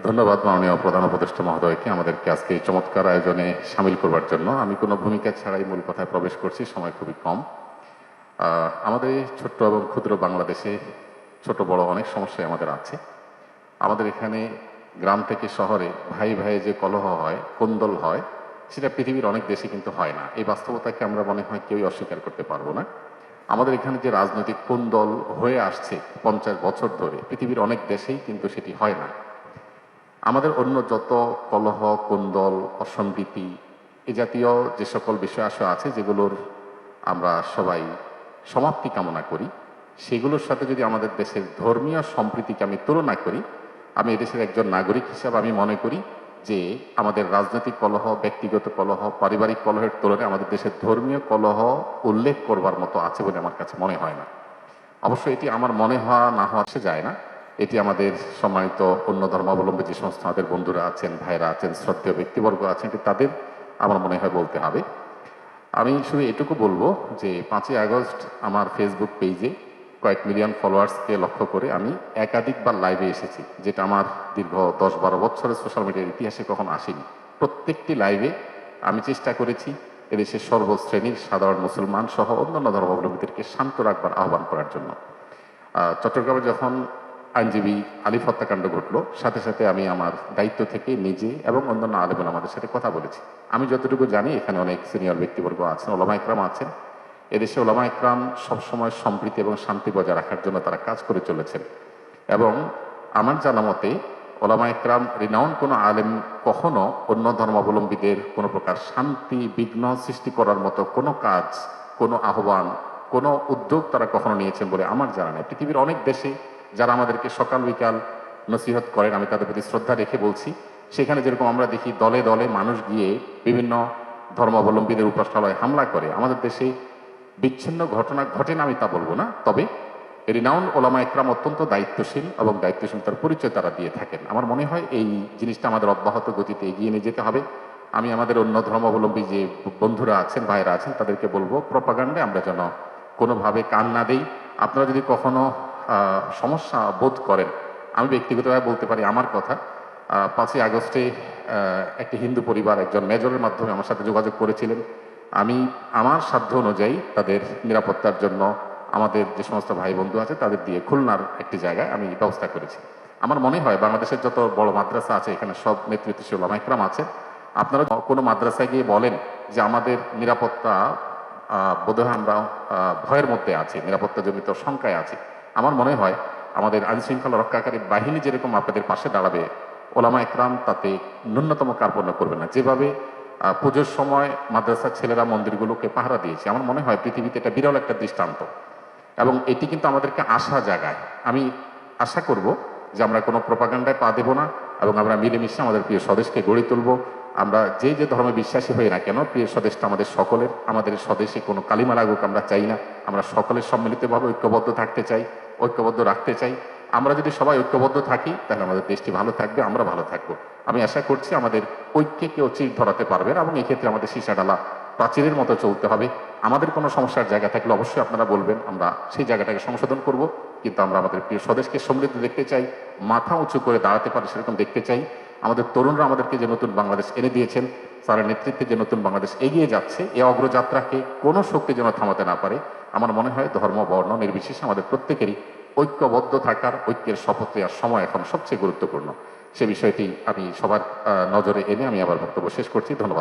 ধন্যবাদ মাননীয় প্রধান উপদেষ্টা মহোদয়কে আমাদেরকে আজকে এই চমৎকার আয়োজনে সামিল করবার জন্য। আমি কোনো ভূমিকা ছাড়াই মূল কথায় প্রবেশ করছি, সময় খুবই কম। আমাদের এই ছোট্ট এবং ক্ষুদ্র বাংলাদেশে ছোট বড় অনেক সমস্যাই আমাদের আছে। আমাদের এখানে গ্রাম থেকে শহরে ভাই ভাই যে কলহ হয়, কোন্দল হয়, সেটা পৃথিবীর অনেক দেশে কিন্তু হয় না। এই বাস্তবতাকে আমরা মনে হয় কেউই অস্বীকার করতে পারবো না। আমাদের এখানে যে রাজনৈতিক কোন্দল হয়ে আসছে 50 বছর ধরে, পৃথিবীর অনেক দেশেই কিন্তু সেটি হয় না। আমাদের অন্য যত কলহ, কোন্দল, অসম্প্রীতি এ জাতীয় যে সকল বিষয় আছে যেগুলোর আমরা সবাই সমাপ্তি কামনা করি, সেগুলোর সাথে যদি আমাদের দেশের ধর্মীয় সম্প্রীতিকে আমি তুলনা করি, আমি এদেশের একজন নাগরিক হিসাবে আমি মনে করি যে আমাদের রাজনৈতিক কলহ, ব্যক্তিগত কলহ, পারিবারিক কলহের তুলনায় আমাদের দেশের ধর্মীয় কলহ উল্লেখ করবার মতো আছে বলে আমার কাছে মনে হয় না। অবশ্য এটি আমার মনে হওয়া না হওয়া সে যায় না, এটি আমাদের সম্মানিত অন্য ধর্মাবলম্বী যে সমস্ত আমাদের বন্ধুরা আছেন, ভাইরা আছেন, শ্রদ্ধেয় ব্যক্তিবর্গ আছেন, এটি তাদের আমার মনে হয় বলতে হবে। আমি শুধু এটুকু বলবো যে 5ই আগস্ট আমার ফেসবুক পেজে কয়েক মিলিয়ন ফলোয়ার্সকে লক্ষ্য করে আমি একাধিকবার লাইভে এসেছি, যেটা আমার দীর্ঘ 10-12 বছরের সোশ্যাল মিডিয়ার ইতিহাসে কখনো আসেনি। প্রত্যেকটি লাইভে আমি চেষ্টা করেছি এদেশের সর্বশ্রেণীর সাধারণ মুসলমান সহ অন্যান্য ধর্মাবলম্বীদেরকে শান্ত রাখবার আহ্বান করার জন্য। চট্টগ্রামে যখন আইনজীবী আলিফ হত্যাকাণ্ড ঘটল, সাথে সাথে আমি আমার দায়িত্ব থেকে নিজে এবং অন্যান্য আলেম আমাদের সাথে কথা বলেছি। আমি যতটুকু জানি এখানে অনেক সিনিয়র ব্যক্তিবর্গ আছেন, ওলামা ইকরাম আছেন। এদেশে ওলামা ইকরাম সবসময় সম্প্রীতি এবং শান্তি বজায় রাখার জন্য তারা কাজ করে চলেছেন, এবং আমার জানা মতে ওলামা ইকরাম রিনাউন কোনো আলেম কখনো অন্য ধর্মাবলম্বীদের কোনো প্রকার শান্তি বিঘ্ন সৃষ্টি করার মতো কোনো কাজ, কোনো আহ্বান, কোনো উদ্যোগ তারা কখনো নিয়েছেন বলে আমার জানা নেই। পৃথিবীর অনেক দেশে যারা আমাদেরকে সকাল বিকাল নসিহত করেন, আমি তাদের প্রতি শ্রদ্ধা রেখে বলছি, সেখানে যেরকম আমরা দেখি দলে দলে মানুষ গিয়ে বিভিন্ন ধর্মাবলম্বীদের উপাসনালয়ে হামলা করে, আমাদের দেশে বিচ্ছিন্ন ঘটনা ঘটে না আমি তা বলবো না, তবে রিনাউন্ড ওলামা ইকরাম অত্যন্ত দায়িত্বশীল এবং দায়িত্বশীলতার পরিচয় তারা দিয়ে থাকেন। আমার মনে হয় এই জিনিসটা আমাদের অব্যাহত গতিতে এগিয়ে নিয়ে যেতে হবে। আমি আমাদের অন্য ধর্মাবলম্বী যে বন্ধুরা আছেন, ভাইরা আছেন, তাদেরকে বলবো প্রপাগান্ডায় আমরা যেন কোনোভাবে কান না দেই। আপনারা যদি কখনো সমস্যা বোধ করেন, আমি ব্যক্তিগতভাবে বলতে পারি আমার কথা, 5ই আগস্টে একটি হিন্দু পরিবার একজন মেজরের মাধ্যমে আমার সাথে যোগাযোগ করেছিলেন। আমি আমার সাধ্য অনুযায়ী তাদের নিরাপত্তার জন্য আমাদের যে সমস্ত ভাই বন্ধু আছে তাদের দিয়ে খুলনার একটি জায়গায় আমি ব্যবস্থা করেছি। আমার মনে হয় বাংলাদেশের যত বড় মাদ্রাসা আছে এখানে সব নেতৃত্বশীল ওলামা ইকরাম আছে। আপনারা কোনো মাদ্রাসায় গিয়ে বলেন যে আমাদের নিরাপত্তা বোধহয় আমরা ভয়ের মধ্যে আছি, নিরাপত্তাজনিত শঙ্কায় আছি, আমার মনে হয় আমাদের আইনশৃঙ্খলা রক্ষাকারী বাহিনী যেরকম আপনাদের পাশে দাঁড়াবে, ওলামা ইকরাম তাতে ন্যূনতম কার্পণ্য করবে না। যেভাবে পুজোর সময় মাদ্রাসার ছেলেরা মন্দিরগুলোকে পাহারা দিয়েছে, আমার মনে হয় পৃথিবীতে এটা বিরল একটা দৃষ্টান্ত, এবং এটি কিন্তু আমাদেরকে আশা জাগায়। আমি আশা করব যে আমরা কোনো প্রপাগান্ডায় পা দেব না, এবং আমরা মিলেমিশে আমাদের প্রিয় স্বদেশকে গড়ে তুলব। আমরা যে যে ধর্মে বিশ্বাসী হই না কেন, প্রিয় স্বদেশটা আমাদের সকলের। আমাদের স্বদেশে কোনো কালিমা লাগুক আমরা চাই না, আমরা সকলের সম্মিলিতভাবে ঐক্যবদ্ধ থাকতে চাই, ঐক্যবদ্ধ রাখতে চাই। আমরা যদি সবাই ঐক্যবদ্ধ থাকি তাহলে আমাদের দেশটি ভালো থাকবে, আমরা ভালো থাকবো। আমি আশা করছি আমাদের ঐক্যে কেউ চির ধরাতে পারবে না, এবং এক্ষেত্রে আমাদের সীসাডালা প্রাচীরের মতো চলতে হবে। আমাদের কোনো সমস্যার জায়গা থাকলে অবশ্যই আপনারা বলবেন, আমরা সেই জায়গাটাকে সংশোধন করব, কিন্তু আমরা আমাদের প্রিয় স্বদেশকে সমৃদ্ধ দেখতে চাই, মাথা উঁচু করে দাঁড়াতে পারে সেরকম দেখতে চাই। আমাদের তরুণরা আমাদেরকে যে নতুন বাংলাদেশ এনে দিয়েছেন, তার নেতৃত্বে যে নতুন বাংলাদেশ এগিয়ে যাচ্ছে, এই অগ্রযাত্রাকে কোনো শক্তি যেন থামাতে না পারে। আমার মনে হয় ধর্ম বর্ণ নির্বিশেষে আমাদের প্রত্যেকেরই ঐক্যবদ্ধ থাকার, ঐক্যের শপথ নেওয়ার সময় এখন সবচেয়ে গুরুত্বপূর্ণ। সে বিষয়টি আমি সবার নজরে এনে আমি আবার বক্তব্য শেষ করছি। ধন্যবাদ।